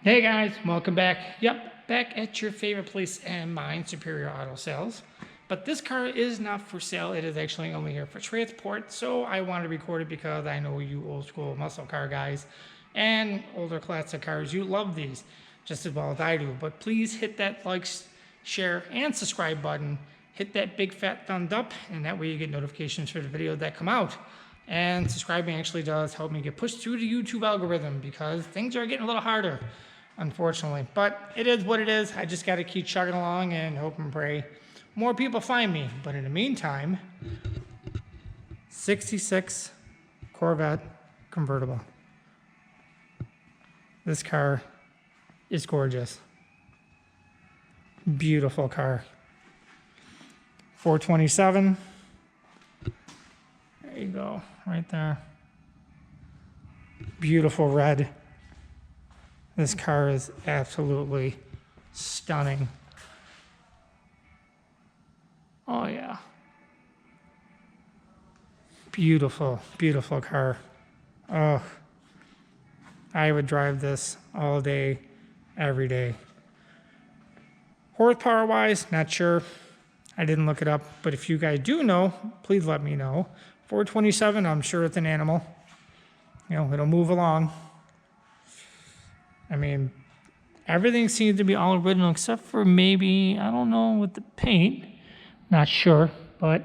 Hey guys, welcome back. Yep, back at your favorite place and mine, Superior Auto Sales. But this car is not for sale. It is actually only here for transport. So I wanted to record it because I know you old school muscle car guys and older classic cars, you love these just as well as I do. But please hit that like, share, and subscribe button. Hit that big fat thumbs up, and that way you get notifications for the videos that come out. And subscribing actually does help me get pushed through the YouTube algorithm because things are getting a little harder, unfortunately. But it is what it is. I just got to keep chugging along and hope and pray more people find me. But in the meantime, 66 Corvette convertible. This car is gorgeous. Beautiful car. 427. There you go, right there. Beautiful red. This car is absolutely stunning. Oh yeah. Beautiful, beautiful car. Oh, I would drive this all day, every day. Horsepower wise, not sure. I didn't look it up, but if you guys do know, please let me know. 427, I'm sure it's an animal. You know, it'll move along. I mean, everything seems to be all original except for maybe, I don't know, with the paint. Not sure, but,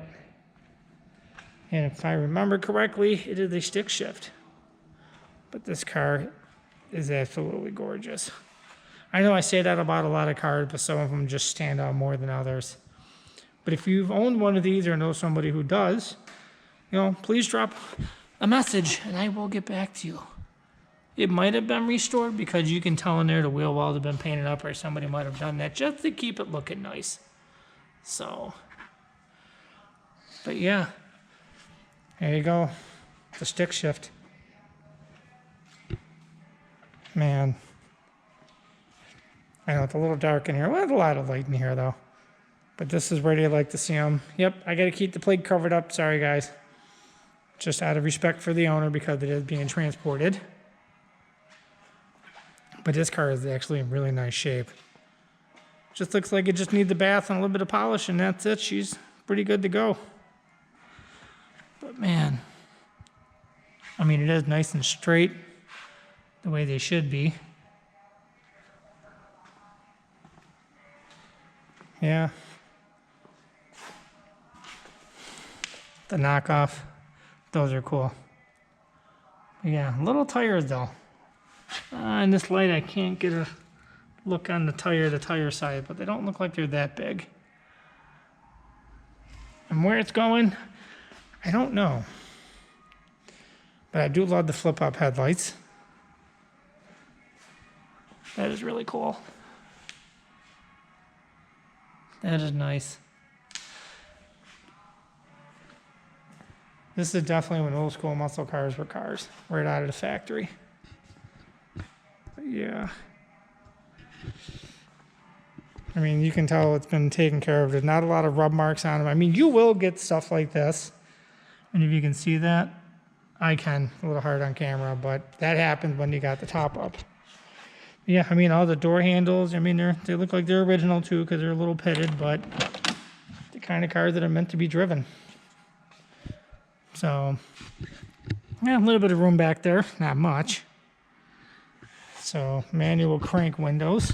and if I remember correctly, it is a stick shift. But this car is absolutely gorgeous. I know I say that about a lot of cars, but some of them just stand out more than others. But if you've owned one of these or know somebody who does, you know, please drop a message and I will get back to you. It might have been restored because you can tell in there the wheel wells have been painted up, or somebody might have done that just to keep it looking nice. So, but yeah, there you go, the stick shift. Man, I know it's a little dark in here. Well, there's a lot of light in here though. But this is where you like to see them. Yep, I got to keep the plate covered up. Sorry, guys. Just out of respect for the owner because it is being transported. But this car is actually in really nice shape. Just looks like it just needs a bath and a little bit of polish, and that's it. She's pretty good to go. But man, I mean, it is nice and straight the way they should be. Yeah. The knockoff, those are cool. Yeah, little tires though. In this light I can't get a look on the tire side, but they don't look like they're that big. And where it's going, I don't know. But I do love the flip-up headlights. That is really cool. That is nice. This is definitely when old school muscle cars were cars, right out of the factory. But yeah. I mean, you can tell it's been taken care of. There's not a lot of rub marks on them. I mean, you will get stuff like this. And if you can see that, I can. A little hard on camera, but that happens when you got the top up. Yeah, I mean, all the door handles, I mean, they look like they're original too because they're a little pitted, but the kind of cars that are meant to be driven. So, yeah, a little bit of room back there, not much. So, manual crank windows,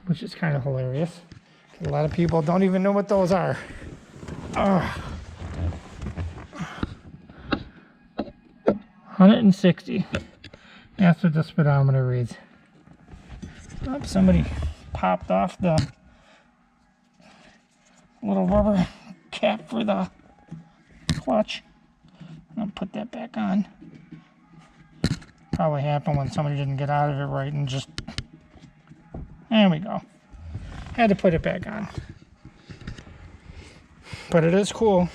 which is kind of hilarious. A lot of people don't even know what those are. Oh. 160. That's what the speedometer reads. Oh, somebody popped off the little rubber cap for the clutch. I'll put that back on. Probably happened when somebody didn't get out of it right and just... There we go. Had to put it back on. But it is cool.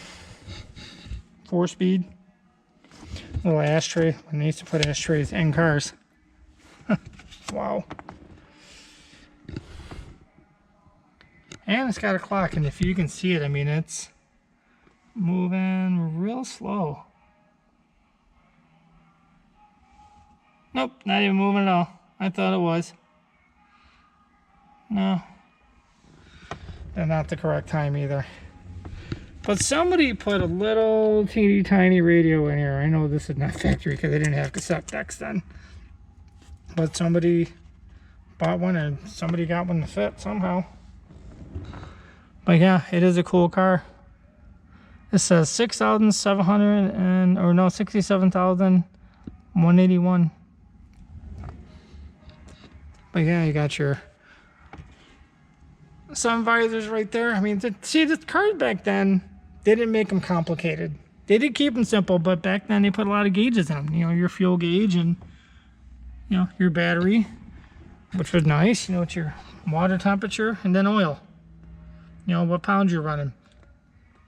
4-speed. Little ashtray. One needs to put ashtrays in cars. Wow. And it's got a clock, and if you can see it, I mean, it's moving real slow. Nope, not even moving at all. I thought it was. No. They're not the correct time either. But somebody put a little teeny tiny radio in here. I know this is not factory because they didn't have cassette decks then. But somebody bought one and somebody got one to fit somehow. But yeah, it is a cool car. It says 6,700 and, or no, 67,181. But yeah, you got your sun visors right there. I mean, see, the cars back then, they didn't make them complicated. They did keep them simple, but back then they put a lot of gauges in them. You know, your fuel gauge and, you know, your battery, which was nice. You know, it's your water temperature and then oil. You know, what pounds you're running,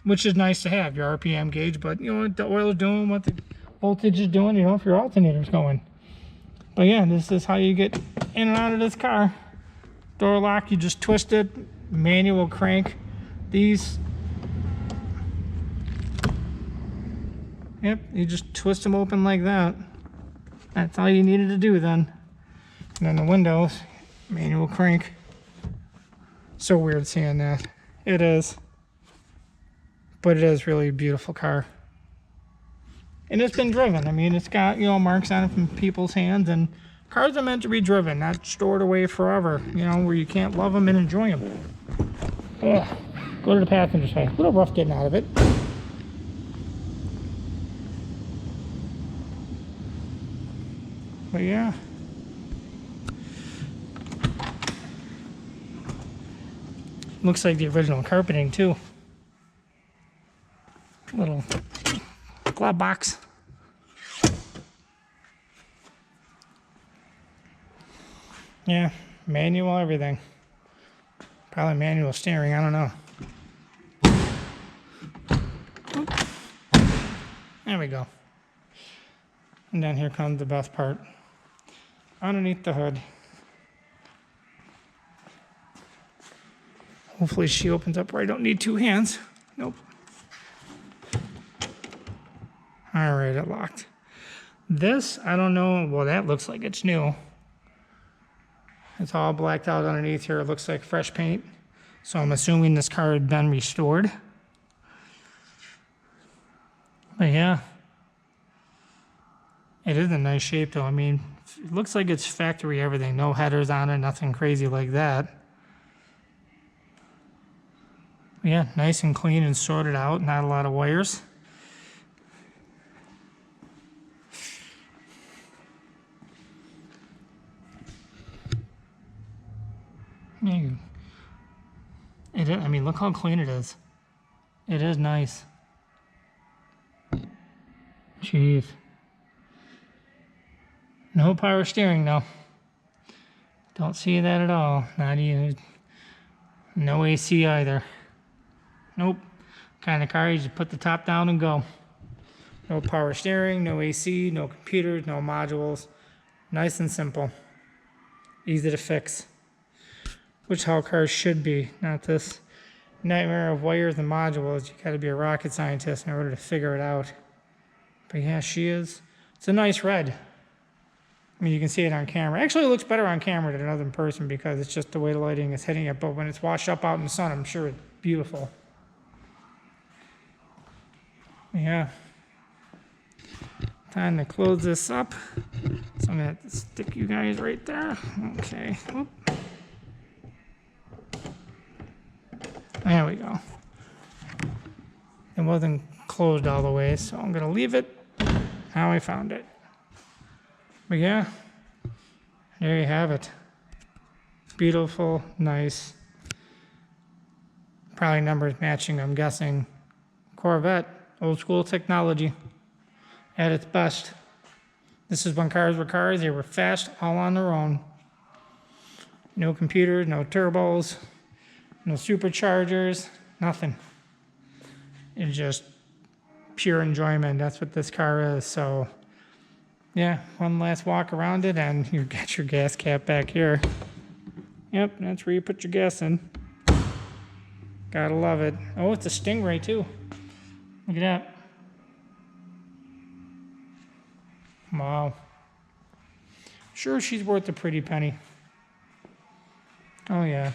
which is nice to have, your RPM gauge, but you know what the oil is doing, what the voltage is doing, you know, if your alternator's going. But yeah, this is how you get in and out of this car. Door lock, you just twist it, manual crank. These, yep, you just twist them open like that. That's all you needed to do then. And then the windows, manual crank. So weird seeing that. It is. But it is really a beautiful car. And it's been driven. I mean, it's got, you know, marks on it from people's hands, and cars are meant to be driven, not stored away forever, you know, where you can't love them and enjoy them. Ugh. Go to the passenger side. A little rough getting out of it. But yeah. Looks like the original carpeting too. Little glove box. Yeah, manual everything. Probably manual steering, I don't know. Oop. There we go. And then here comes the best part. Underneath the hood. Hopefully she opens up where I don't need two hands. Nope. All right, it locked. This, I don't know. Well, that looks like it's new. It's all blacked out underneath here. It looks like fresh paint. So I'm assuming this car had been restored. But yeah. It is in nice shape though. I mean, it looks like it's factory everything. No headers on it, nothing crazy like that. Yeah, nice and clean and sorted out, not a lot of wires. Yeah, it is, I mean, look how clean it is. It is nice. Jeez. No power steering though. Don't see that at all. Not even. No AC either. Nope. Kind of car you just put the top down and go. No power steering, no AC, no computers, no modules. Nice and simple. Easy to fix. Which how cars should be, not this nightmare of wires and modules. You gotta be a rocket scientist in order to figure it out. But yeah, she is. It's a nice red. I mean, you can see it on camera. Actually, it looks better on camera than in person because it's just the way the lighting is hitting it. But when it's washed up out in the sun, I'm sure it's beautiful. Yeah. Time to close this up. So I'm going to have to stick you guys right there. Okay. Oop. There we go. It wasn't closed all the way, so I'm going to leave it how I found it. But yeah, there you have it. Beautiful, nice. Probably numbers matching, I'm guessing. Corvette, old school technology at its best. This is when cars were cars. They were fast, all on their own. No computers, no turbos, no superchargers, nothing. It's just pure enjoyment. That's what this car is. So yeah, one last walk around it and you got your gas cap back here. Yep, that's where you put your gas in. Gotta love it. Oh, it's a Stingray too. Look at that. Wow. Sure, she's worth a pretty penny. Oh yeah.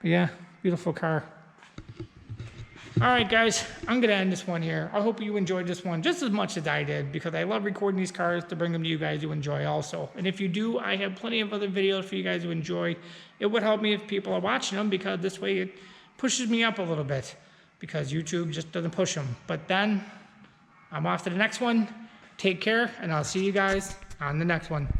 But yeah, beautiful car. All right, guys, I'm going to end this one here. I hope you enjoyed this one just as much as I did, because I love recording these cars to bring them to you guys to enjoy also. And if you do, I have plenty of other videos for you guys to enjoy. It would help me if people are watching them, because this way it pushes me up a little bit, because YouTube just doesn't push them. But then I'm off to the next one. Take care, and I'll see you guys on the next one.